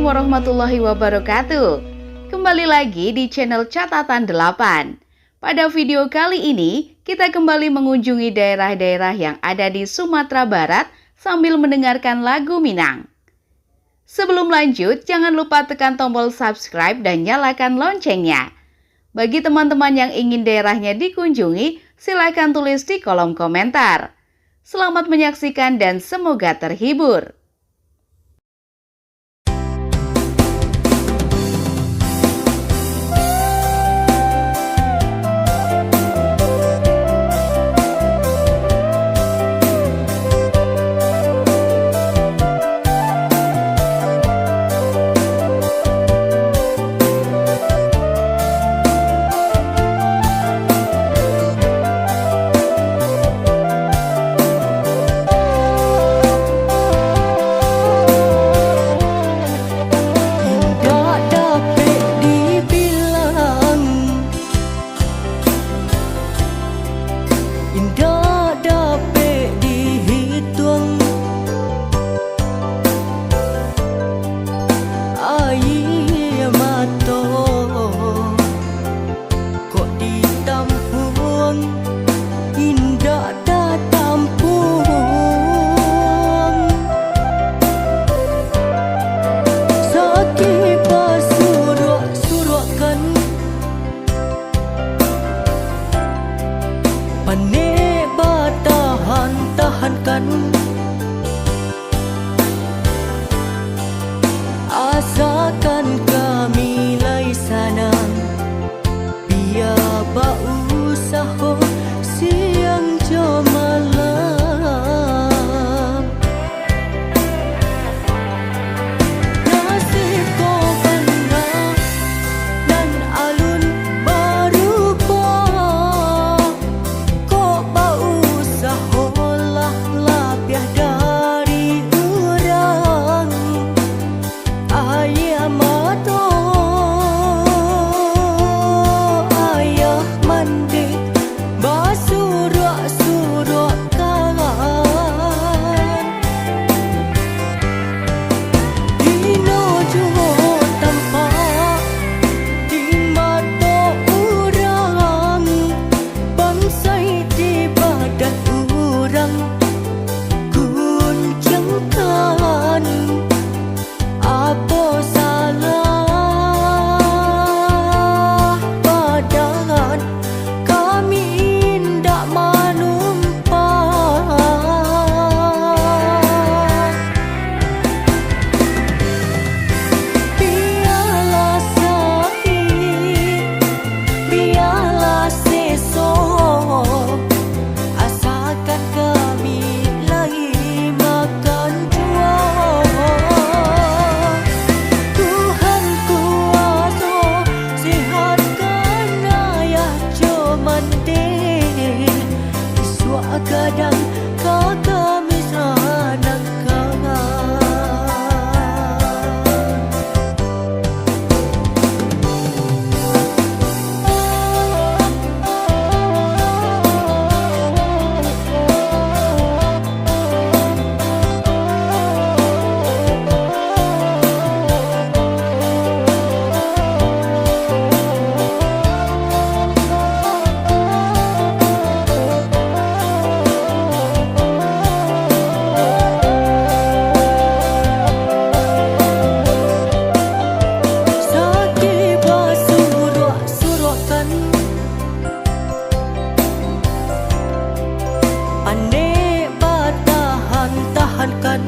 warahmatullahi wabarakatuh. Kembali lagi di channel Catatan 8. Pada video kali ini, kita kembali mengunjungi daerah-daerah yang ada di Sumatera Barat sambil mendengarkan lagu Minang. Sebelum lanjut, jangan lupa tekan tombol subscribe dan nyalakan loncengnya. Bagi teman-teman yang ingin daerahnya dikunjungi, silakan tulis di kolom komentar. Selamat menyaksikan dan semoga terhibur. Asalkan kami lai sanang, biar berusaha siang jo malam. Nasib kau benar dan alun berubah. Kau berusaha lah lebih dari orang. Ayah mato, ayah mandi, basurak-surak kawan. Dino juho tampak di mata orang, bangsai di badan orang, guncangkan. Apa salah badan kami indak menumpah. Biarlah sahih, biarlah sesok, asalkan kami lagi makan jua. Kadang kakak misanan kawan. Pandai bertahan-tahankan,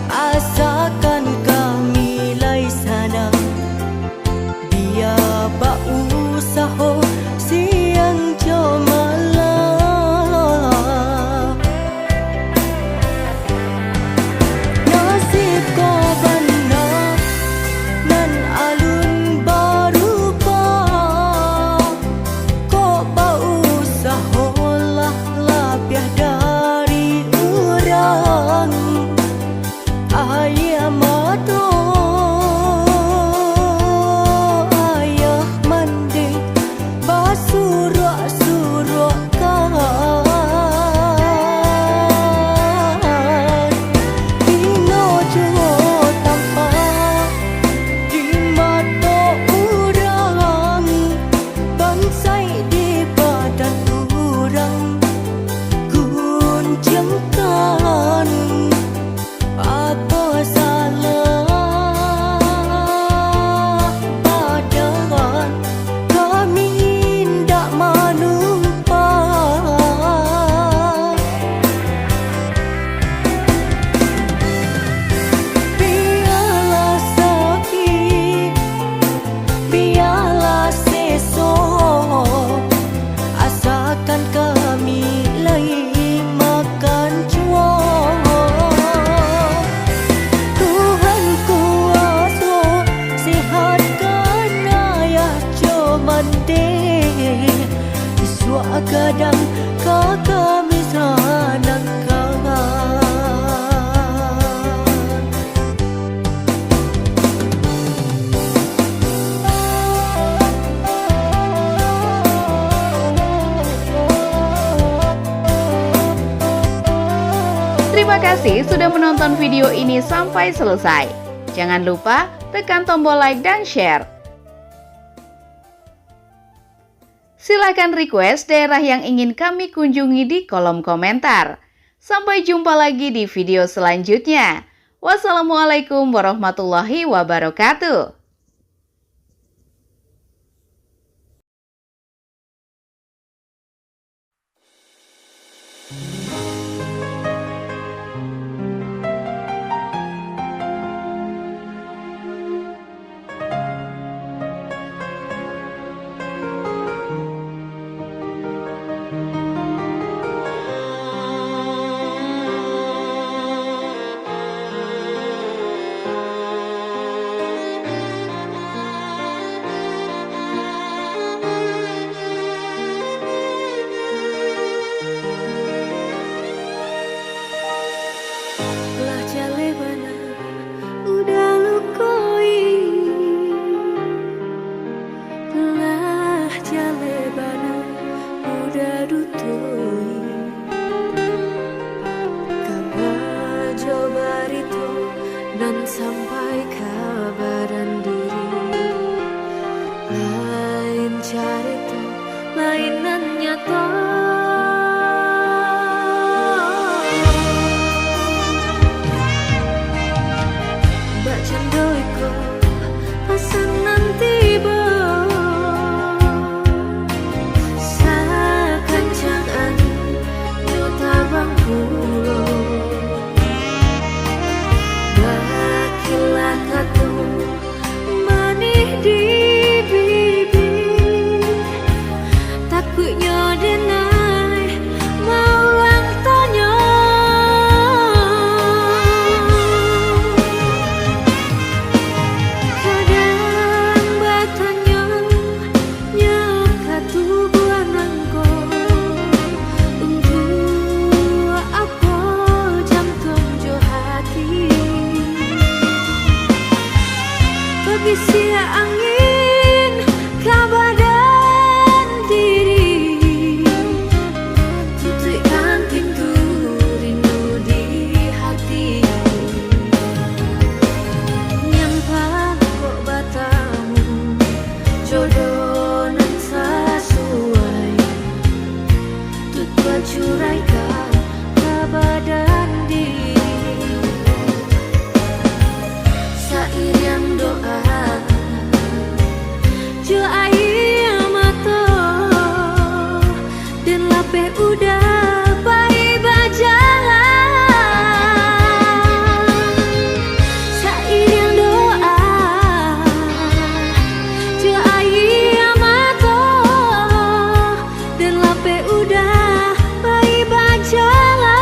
asalkan kami lai sanang, biar berusaha siang jo malam. Nasib kau benar nan alun berubah. Kau berusaha lah lebih dari orang. Ayah mato, ayah mandi, basuh mande Iswa kadang kakak misanakan Terima kasih sudah menonton video ini sampai selesai. Jangan lupa tekan tombol like dan share. Silakan request daerah yang ingin kami kunjungi di kolom komentar. Sampai jumpa lagi di video selanjutnya. Wassalamualaikum warahmatullahi wabarakatuh. Dan sampai kabaran diri lain carito mainan nyata bacan doiko pasangan tiba sakancangan nyota bangkulo manih di bibir takutnya denai mau lang tanya kadang batanya nyaka tubuhan angko untuk apa jam tonjo hati Bisi angin kabadan diri tutupkan pintu rindu di hati nyampah kok batamu jodoh nan sesuai tutupkan curaikan kabadan diri sairian doa jo air mata dan lapeh udah bayi berjalan sairian doa jo air mata dan lapeh udah bayi berjalan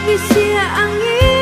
Bisi angin